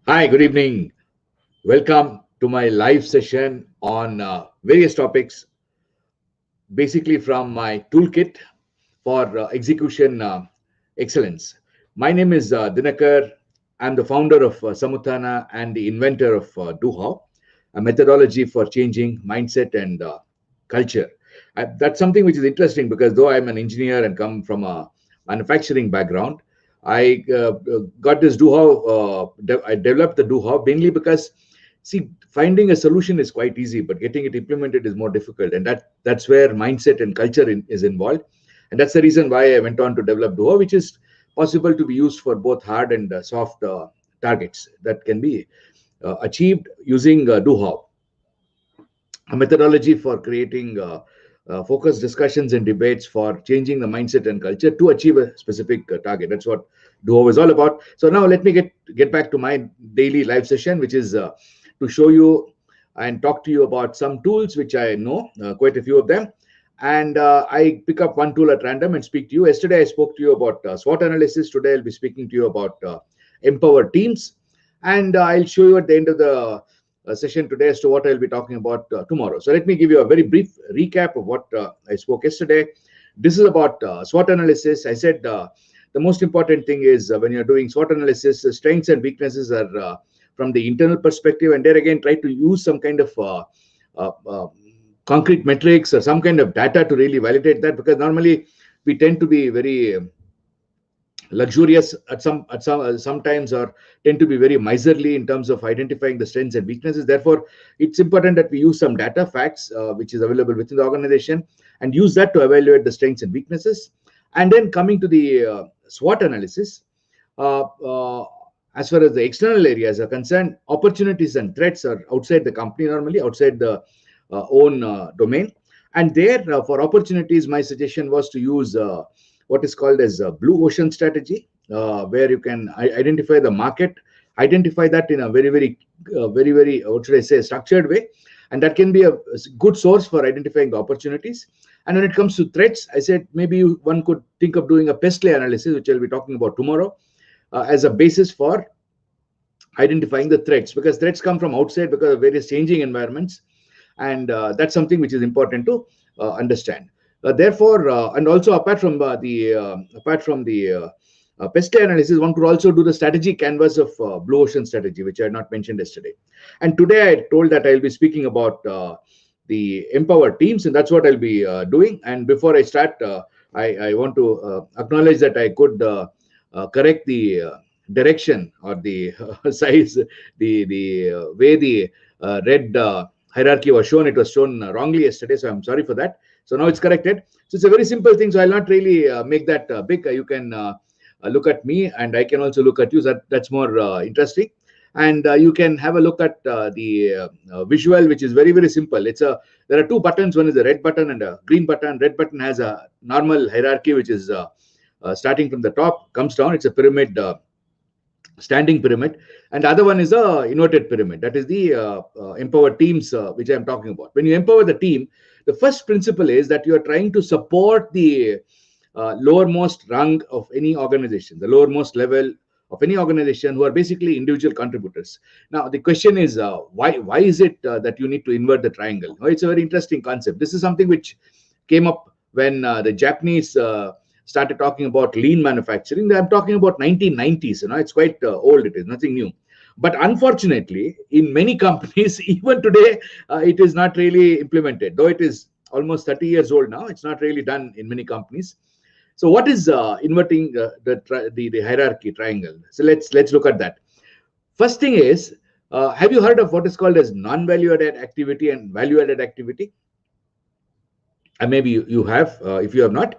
Hi, good evening. Welcome to my live session on various topics, basically from my toolkit for execution excellence. My name is Dinakar. I'm the founder of Samutana and the inventor of Duhao, a methodology for changing mindset and culture. That's something which is interesting because though I'm an engineer and come from a manufacturing background, I got this I developed the Duhao mainly because, see, finding a solution is quite easy, but getting it implemented is more difficult, and that's where mindset and culture is involved, and that's the reason why I went on to develop Duo, which is possible to be used for both hard and soft targets that can be achieved using Duo, a methodology for creating focused discussions and debates for changing the mindset and culture to achieve a specific target. That's what Duo is all about. So now let me get back to my daily live session, which is to show you and talk to you about some tools which I know, quite a few of them. And I pick up one tool at random and speak to you. Yesterday, I spoke to you about SWOT analysis. Today, I'll be speaking to you about empower teams. And I'll show you at the end of the session today as to what I'll be talking about tomorrow. So let me give you a very brief recap of what I spoke yesterday. This is about SWOT analysis. I said the most important thing is when you're doing SWOT analysis, strengths and weaknesses are from the internal perspective, and there again, try to use some kind of concrete metrics or some kind of data to really validate that, because normally we tend to be very luxurious sometimes, or tend to be very miserly in terms of identifying the strengths and weaknesses. Therefore, it's important that we use some data facts which is available within the organization and use that to evaluate the strengths and weaknesses. And then coming to the SWOT analysis, uh, uh, as far as the external areas are concerned, opportunities and threats are outside the company, normally outside the own domain. And there, for opportunities, my suggestion was to use what is called as a blue ocean strategy, where you can identify the market, identify that in a very, what should I say, structured way, and that can be a good source for identifying the opportunities. And when it comes to threats, I said maybe one could think of doing a pest layer analysis, which I'll be talking about tomorrow, as a basis for identifying the threats, because threats come from outside because of various changing environments, and that's something which is important to understand. Therefore, and also apart from the pest analysis, one could also do the strategy canvas of blue ocean strategy, which I had not mentioned yesterday. And today I told that I'll be speaking about the empower teams, and that's what I'll be doing. And before I start, I want to acknowledge that I could correct the direction or the size, the way the red hierarchy was shown. It was shown wrongly yesterday, so I'm sorry for that. So now it's corrected. So it's a very simple thing, so I'll not really make that big. You can look at me, and I can also look at you. So that's more interesting. And you can have a look at the visual, which is very simple. There are two buttons. One is a red button and a green button. Red button has a normal hierarchy, which is starting from the top, comes down. It's a pyramid, standing pyramid. And the other one is a inverted pyramid. That is the empower teams, which I'm talking about. When you empower the team, the first principle is that you are trying to support the lowermost rung of any organization, the lowermost level of any organization, who are basically individual contributors. Now the question is, why is it that you need to invert the triangle? It's a very interesting concept. This is something which came up when the Japanese started talking about lean manufacturing. I'm talking about 1990s. It's quite old. It is nothing new. But unfortunately, in many companies, even today, it is not really implemented. Though it is almost 30 years old now, it's not really done in many companies. So, what is inverting the hierarchy triangle? So let's look at that. First thing is, have you heard of what is called as non-value added activity and value added activity? Maybe you have. If you have not,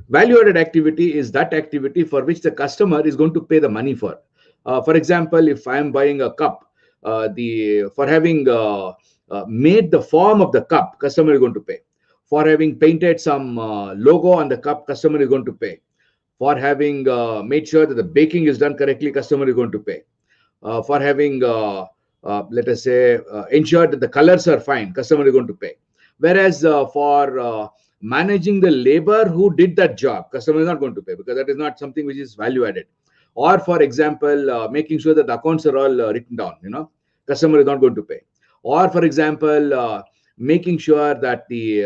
value added activity is that activity for which the customer is going to pay the money for. For example, if I am buying a cup, for having made the form of the cup, customer is going to pay. For having painted some logo on the cup, customer is going to pay. For having made sure that the baking is done correctly, customer is going to pay. For having, let us say, ensured that the colors are fine, customer is going to pay. Whereas for managing the labor who did that job, customer is not going to pay, because that is not something which is value added. or for example, making sure that the accounts are all written down, customer is not going to pay, or for example, making sure that the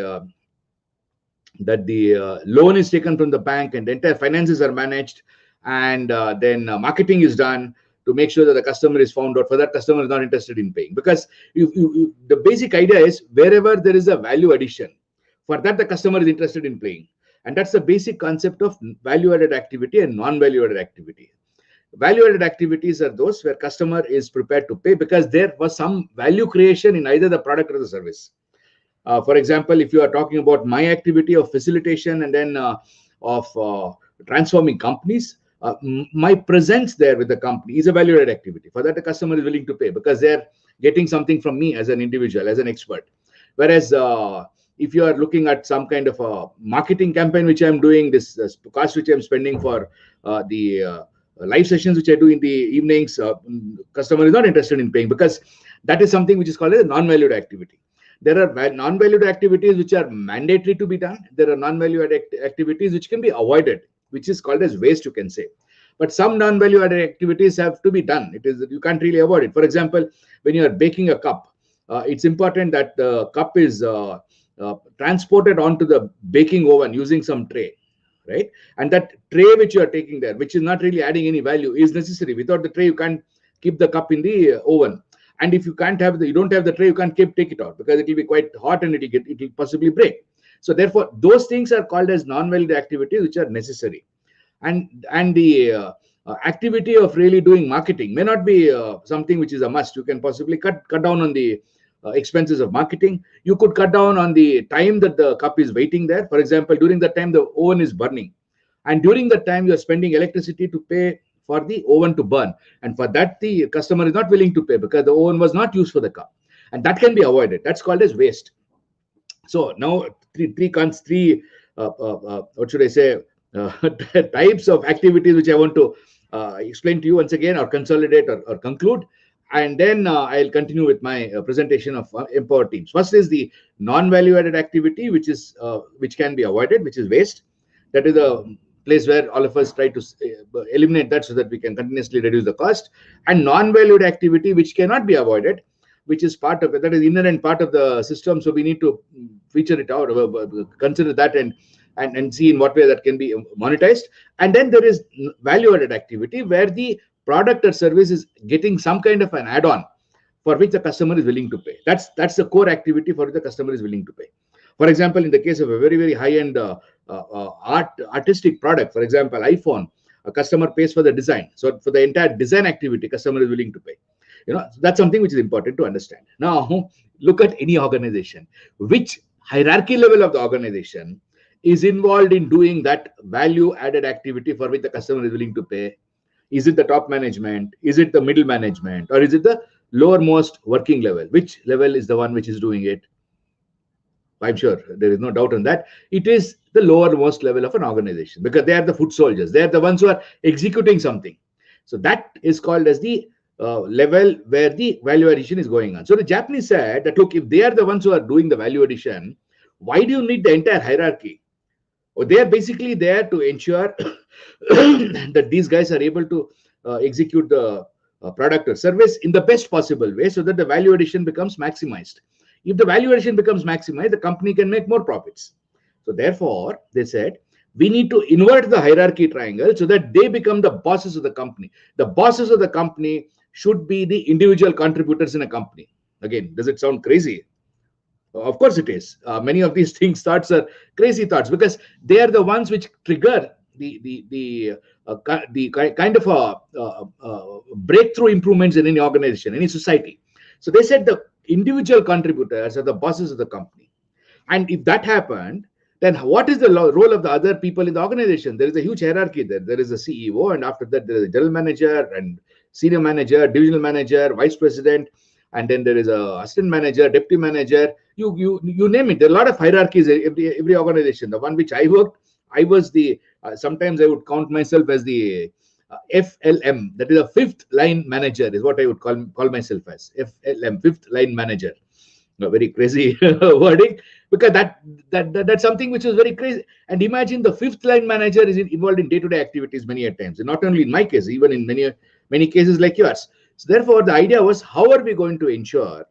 loan is taken from the bank and the entire finances are managed, and then marketing is done to make sure that the customer is found out. For that, customer is not interested in paying, because the basic idea is wherever there is a value addition, for that the customer is interested in paying. And that's the basic concept of value added activity and non-value added activity. Value added activities are those where customer is prepared to pay because there was some value creation in either the product or the service. For example, if you are talking about my activity of facilitation and then of transforming companies, my presence there with the company is a value-added activity. For that, the customer is willing to pay because they're getting something from me as an individual, as an expert. Whereas if you are looking at some kind of a marketing campaign which I'm doing, this cost which I'm spending for the live sessions which I do in the evenings, customer is not interested in paying because that is something which is called a non-valued activity. There are non-valued activities which are mandatory to be done. There are non-valued activities which can be avoided, which is called as waste, you can say. But some non-valued activities have to be done. It is, you can't really avoid it. For example, when you are baking a cup, it's important that the cup is transported onto the baking oven using some tray, right? And that tray which you are taking there, which is not really adding any value, is necessary. Without the tray, you can't keep the cup in the oven. And if you don't have the tray, you can't take it out because it will be quite hot and it will possibly break. So therefore, those things are called as non-valued activities which are necessary. And the activity of really doing marketing may not be something which is a must. You can possibly cut down on the expenses of marketing. You could cut down on the time that the cup is waiting there. For example, during that time the oven is burning, and during that time you are spending electricity to pay for the oven to burn, and for that the customer is not willing to pay because the oven was not used for the cup, and that can be avoided. That's called as waste. So now three what should I say, types of activities which I want to explain to you once again, or consolidate or conclude, and then I'll continue with my presentation of empower teams. First is the non-value added activity, which can be avoided, which is waste. That is a place where all of us try to eliminate that so that we can continuously reduce the cost. And non-valued activity which cannot be avoided, which is part of it, that is inherent part of the system, so we need to feature it out, consider that, and see in what way that can be monetized. And then there is value added activity where the product or service is getting some kind of an add-on for which the customer is willing to pay. That's the core activity for which the customer is willing to pay. For example, in the case of a very, very high-end artistic product, for example, iPhone, a customer pays for the design. So for the entire design activity, customer is willing to pay. That's something which is important to understand. Now, look at any organization. Which hierarchy level of the organization is involved in doing that value-added activity for which the customer is willing to pay? Is it the top management? Is it the middle management? Or is it the lowermost working level? Which level is the one which is doing it? I'm sure there is no doubt on that. It is the lowermost level of an organization because they are the foot soldiers. They are the ones who are executing something. So that is called as the level where the value addition is going on. So the Japanese said that, look, if they are the ones who are doing the value addition, why do you need the entire hierarchy? Well, they are basically there to ensure that these guys are able to execute the product or service in the best possible way so that the value addition becomes maximized. If the value addition becomes maximized, the company can make more profits. So therefore, they said, we need to invert the hierarchy triangle so that they become the bosses of the company. The bosses of the company should be the individual contributors in a company. Again, does it sound crazy? Of course it is. Many of these thoughts are crazy thoughts because they are the ones which trigger the kind of breakthrough improvements in any organization, any society. So they said the individual contributors are the bosses of the company. And if that happened, then what is the role of the other people in the organization? There is a huge hierarchy there. There is a CEO, and after that, there is a general manager and senior manager, divisional manager, vice president, and then there is a assistant manager, deputy manager. You name it. There are a lot of hierarchies every organization. The one which I worked, I was the sometimes I would count myself as the FLM, that is a fifth line manager, is what I would call myself as FLM, fifth line manager. A very crazy wording, because that's something which is very crazy. And imagine the fifth line manager is involved in day-to-day activities many a times, and not only in my case, even in many cases like yours. So therefore, the idea was, how are we going to ensure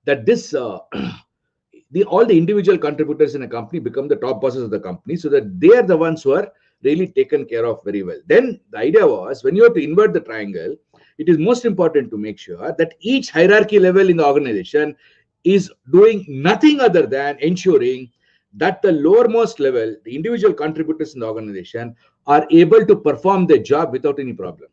that this all the individual contributors in a company become the top bosses of the company, so that they are the ones who are really taken care of very well. Then the idea was, when you have to invert the triangle, it is most important to make sure that each hierarchy level in the organization is doing nothing other than ensuring that the lowermost level, the individual contributors in the organization, are able to perform their job without any problem.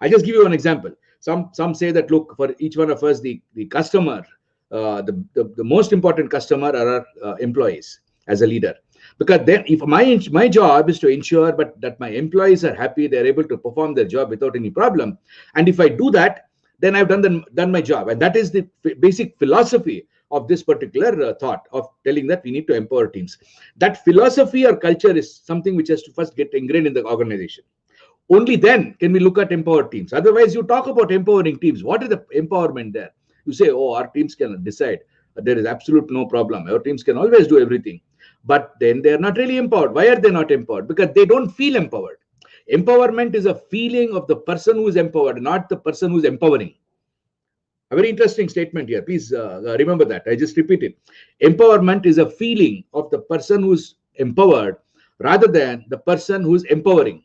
I just give you an example. Some say that, look, for each one of us, the customer, the most important customer are our employees as a leader. Because then, if my job is to ensure that my employees are happy, they're able to perform their job without any problem, and if I do that, then I've done my job. And that is the basic philosophy of this particular thought of telling that we need to empower teams. That philosophy or culture is something which has to first get ingrained in the organization. Only then can we look at empowered teams. Otherwise, you talk about empowering teams. What is the empowerment there? You say, oh, our teams can decide. There is absolute no problem. Our teams can always do everything. But then they are not really empowered. Why are they not empowered? Because they don't feel empowered. Empowerment is a feeling of the person who is empowered, not the person who is empowering. A very interesting statement here. Please remember that. I just repeat it. Empowerment is a feeling of the person who's empowered rather than the person who's empowering.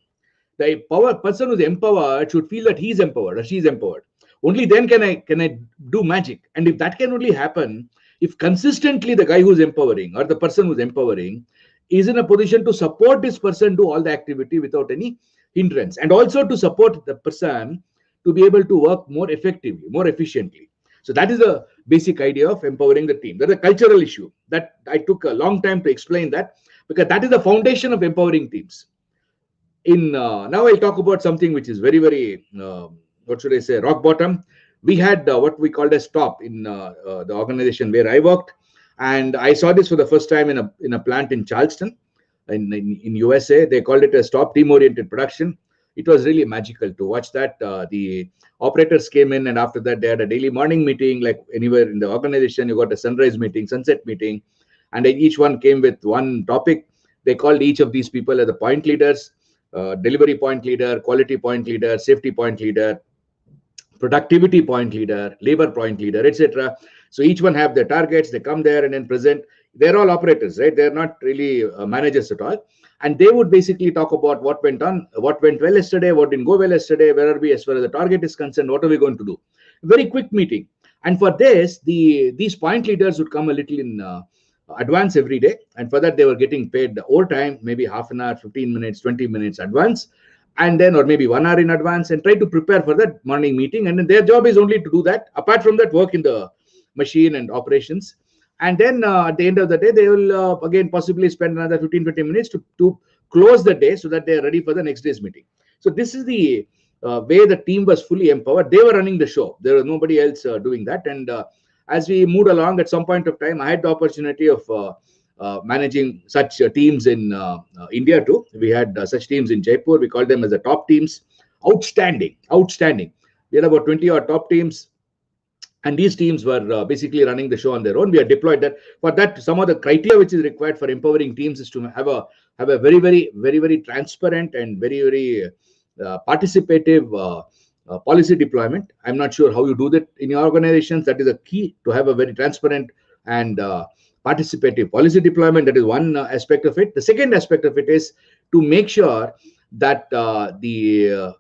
The person who's empowered should feel that he's empowered or she's empowered. Only then can I do magic. And if that can only happen if consistently the guy who's empowering or the person who's empowering is in a position to support this person do all the activity without any hindrance, and also to support the person to be able to work more effectively, more efficiently. So that is the basic idea of empowering the team. That's a cultural issue that I took a long time to explain that, because that is the foundation of empowering teams. Now I'll talk about something which is very, very, what should I say, rock bottom. We had what we called a stop in the organization where I worked, and I saw this for the first time in a plant in Charleston, in USA. They called it a stop, team-oriented production. It was really magical to watch that. The operators came in, and after that, they had a daily morning meeting, like anywhere in the organization. You got a sunrise meeting, sunset meeting, and each one came with one topic. They called each of these people as the point leaders, delivery point leader, quality point leader, safety point leader, productivity point leader, labor point leader, etc. So each one have their targets. They come there and then present. They're all operators, right? They're not really managers at all. And they would basically talk about what went on, what went well yesterday, what didn't go well yesterday, where are we as far as the target is concerned, what are we going to do? Very quick meeting. And for this, these point leaders would come a little in advance every day. And for that, they were getting paid overtime, maybe half an hour, 15 minutes, 20 minutes advance. And then, or maybe 1 hour in advance, and try to prepare for that morning meeting. And then their job is only to do that. Apart from that, work in the machine and operations. And then at the end of the day, they will again possibly spend another 15-20 minutes to close the day so that they are ready for the next day's meeting. So this is the way the team was fully empowered. They were running the show. There was nobody else doing that. And as we moved along, at some point of time, I had the opportunity of managing such teams in India too. We had such teams in Jaipur. We called them as the top teams. Outstanding. We had about 20 odd top teams. And these teams were basically running the show on their own. We had deployed that. For that, some of the criteria which is required for empowering teams is to have a very, very, very, very transparent and very, very participative policy deployment. I'm not sure how you do that in your organizations. That is a key, to have a very transparent and participative policy deployment. That is one aspect of it. The second aspect of it is to make sure that the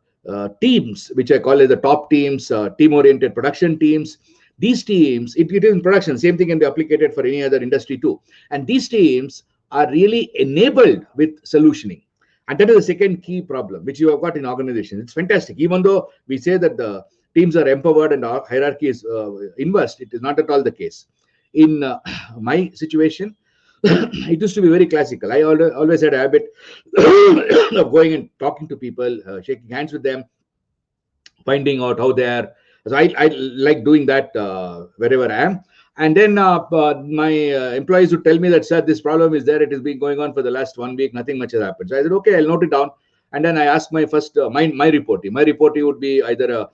teams, which I call it the top teams, team-oriented production teams, these teams, it is in production, same thing can be applied for any other industry too. And these teams are really enabled with solutioning. And that is the second key problem which you have got in organizations. It's fantastic. Even though we say that the teams are empowered and our hierarchy is inversed, it is not at all the case. In my situation, it used to be very classical. I always had a habit of going and talking to people, shaking hands with them, finding out how they are. So I like doing that wherever I am. And then my employees would tell me that, sir, this problem is there. It has been going on for the last 1 week. Nothing much has happened. So I said, okay, I'll note it down. And then I asked my first, my reportee. My reportee would be either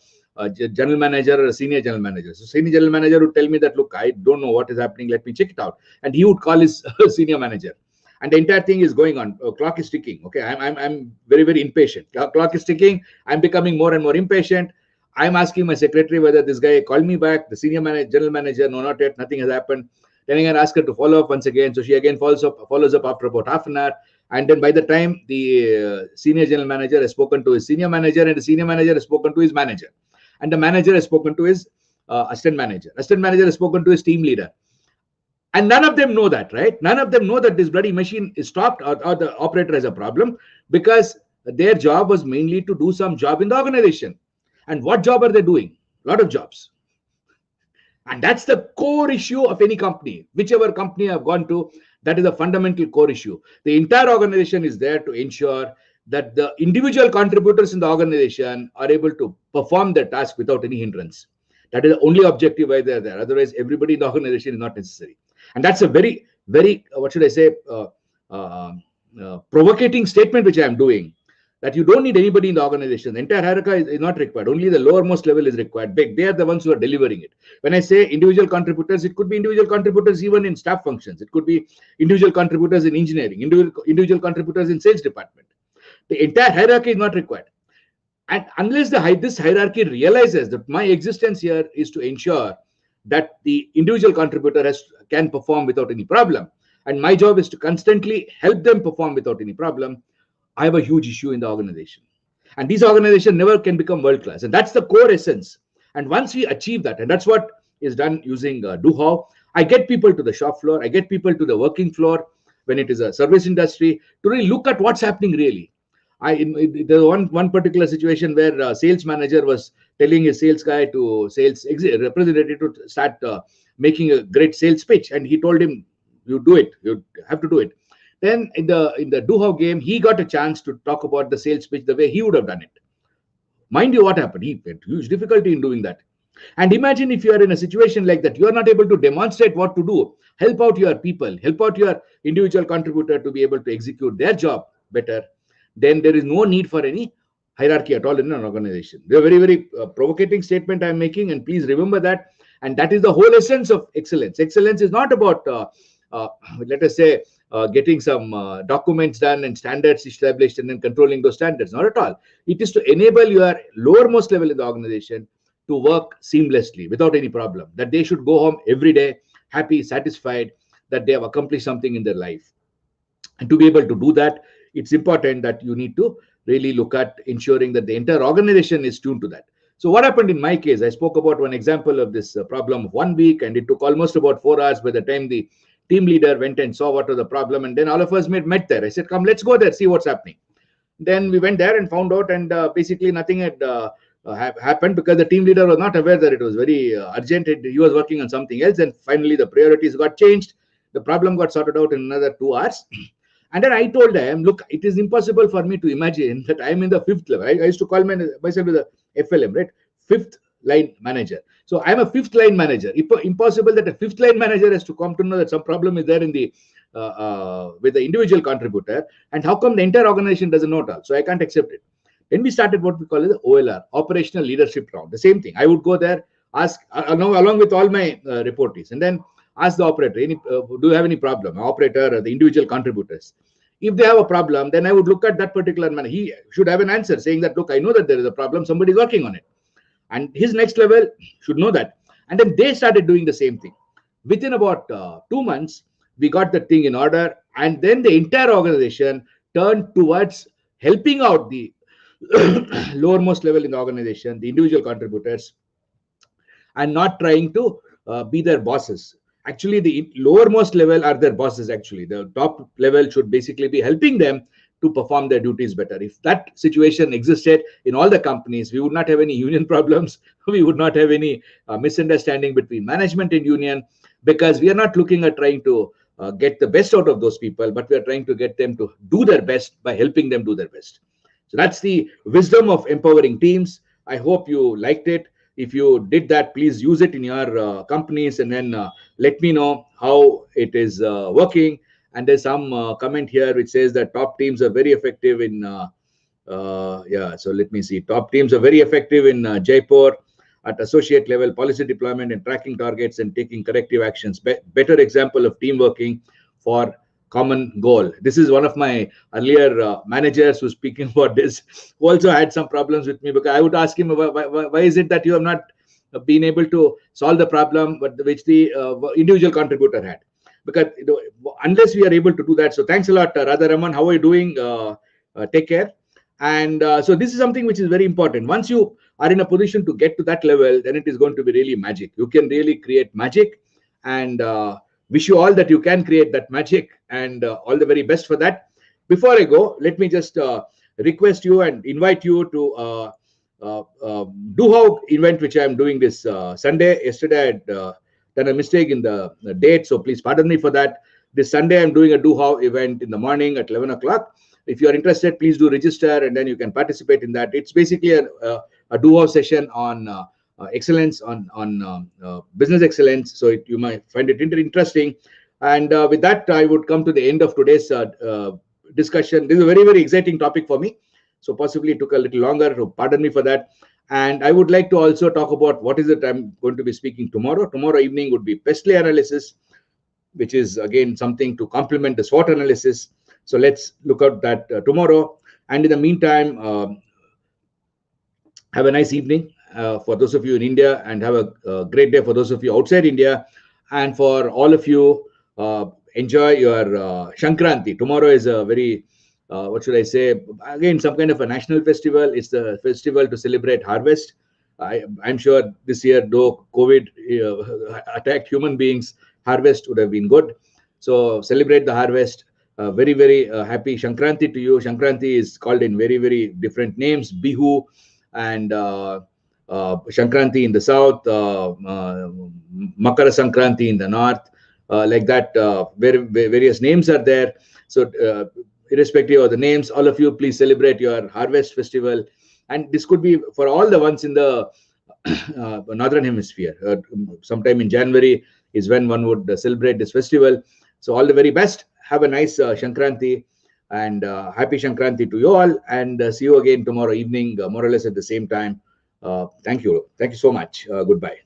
general manager or a senior general manager. So senior general manager would tell me that, look, I don't know what is happening, let me check it out. And he would call his senior manager, and the entire thing is going on. Clock is ticking. Okay, I'm very, very impatient. Clock is ticking. I'm becoming more and more impatient. I'm asking my secretary whether this guy called me back. The senior manager, general manager, no, not yet. Nothing has happened. Then I can ask her to follow up once again. So she again follows up after about half an hour. And then by the time the senior general manager has spoken to his senior manager, and the senior manager has spoken to his manager, and the manager has spoken to his assistant manager has spoken to his team leader. And none of them know that, right? None of them know that this bloody machine is stopped, or the operator has a problem, because their job was mainly to do some job in the organization. And what job are they doing? A lot of jobs. And that's the core issue of any company. Whichever company I've gone to, that is a fundamental core issue. The entire organization is there to ensure that the individual contributors in the organization are able to perform their task without any hindrance. That is the only objective why they're there. Otherwise, everybody in the organization is not necessary. And that's a very, very, what should I say, provocating statement which I am doing, that you don't need anybody in the organization. The entire hierarchy is not required. Only the lowermost level is required. They are the ones who are delivering it. When I say individual contributors, it could be individual contributors even in staff functions. It could be individual contributors in engineering, individual contributors in sales department. The entire hierarchy is not required. And unless this hierarchy realizes that my existence here is to ensure that the individual contributor can perform without any problem, and my job is to constantly help them perform without any problem, I have a huge issue in the organization. And these organizations never can become world class. And that's the core essence. And once we achieve that, and that's what is done using Do-How, I get people to the shop floor, I get people to the working floor when it is a service industry to really look at what's happening really. There's one particular situation where a sales manager was telling his sales guy to sales representative to start making a great sales pitch. And he told him, you do it, you have to do it. Then in the Do-How game, he got a chance to talk about the sales pitch the way he would have done it. Mind you, what happened? He had huge difficulty in doing that. And imagine if you are in a situation like that, you are not able to demonstrate what to do. Help out your people, help out your individual contributor to be able to execute their job better. Then there is no need for any hierarchy at all in an organization. A very, very provocating statement I'm making, and please remember that. And that is the whole essence of excellence. Excellence is not about, let us say, getting some documents done and standards established and then controlling those standards. Not at all. It is to enable your lowermost level in the organization to work seamlessly without any problem. That they should go home every day happy, satisfied, that they have accomplished something in their life. And to be able to do that, it's important that you need to really look at ensuring that the entire organization is tuned to that. So what happened in my case, I spoke about one example of this problem of 1 week, and it took almost about 4 hours by the time the team leader went and saw what was the problem. And then all of us met there. I said, come, let's go there, see what's happening. Then we went there and found out, and basically nothing had happened because the team leader was not aware that it was very urgent. He was working on something else. And finally, the priorities got changed. The problem got sorted out in another 2 hours. And then I told them, look, it is impossible for me to imagine that I'm in the 5th level. I used to call myself with a FLM, right? 5th line manager. So I'm a 5th line manager. Impossible that a 5th line manager has to come to know that some problem is there in the with the individual contributor. And how come the entire organization doesn't know it all? So I can't accept it. Then we started what we call the OLR, Operational Leadership Round. The same thing. I would go there, ask along with all my reportees, and then ask the operator, do you have any problem? Operator or the individual contributors. If they have a problem, then I would look at that particular man. He should have an answer saying that, look, I know that there is a problem. Somebody is working on it. And his next level should know that. And then they started doing the same thing. Within about 2 months, we got the thing in order. And then the entire organization turned towards helping out the lowermost level in the organization, the individual contributors, and not trying to be their bosses. Actually, the lowermost level are their bosses. Actually, the top level should basically be helping them to perform their duties better. If that situation existed in all the companies, we would not have any union problems. We would not have any misunderstanding between management and union, because we are not looking at trying to get the best out of those people, but we are trying to get them to do their best by helping them do their best. So that's the wisdom of empowering teams. I hope you liked it. If you did that, please use it in your companies, and then let me know how it is working. And there's some comment here which says that top teams are very effective in Yeah, so let me see. Top teams are very effective in Jaipur at associate level, policy deployment and tracking targets and taking corrective actions. Better example of team working for common goal. This is one of my earlier managers who's speaking about this, who also had some problems with me, because I would ask him, why is it that you have not been able to solve the problem which the individual contributor had? Because unless we are able to do that. So thanks a lot, Radha Raman. How are you doing? Take care. And so this is something which is very important. Once you are in a position to get to that level, then it is going to be really magic. You can really create magic, and wish you all that you can create that magic, and all the very best for that. Before I go, let me just request you and invite you to do how event which I am doing this Sunday. Yesterday I had done a mistake in the date, so please pardon me for that. This Sunday I'm doing a do how event in the morning at 11 o'clock. If you are interested, please do register, and then you can participate in that. It's basically a do-how session on excellence, on business excellence. So you might find it interesting. And with that, I would come to the end of today's discussion. This is a very, very exciting topic for me. So possibly it took a little longer. So pardon me for that. And I would like to also talk about what is it I'm going to be speaking tomorrow. Tomorrow evening would be pest analysis, which is again something to complement the SWOT analysis. So let's look at that tomorrow. And in the meantime, have a nice evening for those of you in India, and have a great day for those of you outside India. And for all of you, enjoy your Shankranti. Tomorrow is a very, what should I say, again, some kind of a national festival. It's the festival to celebrate harvest. I'm sure this year, though COVID attacked human beings, harvest would have been good. So celebrate the harvest. Very, very happy Shankranti to you. Shankranti is called in very, very different names. Bihu and Shankranti in the south, Makara Sankranti in the north, like that. Various names are there. So irrespective of the names, all of you, please celebrate your harvest festival. And this could be for all the ones in the northern hemisphere. Sometime in January is when one would celebrate this festival. So all the very best. Have a nice Shankranti, and happy Shankranti to you all, and see you again tomorrow evening, more or less at the same time. Thank you so much. Goodbye.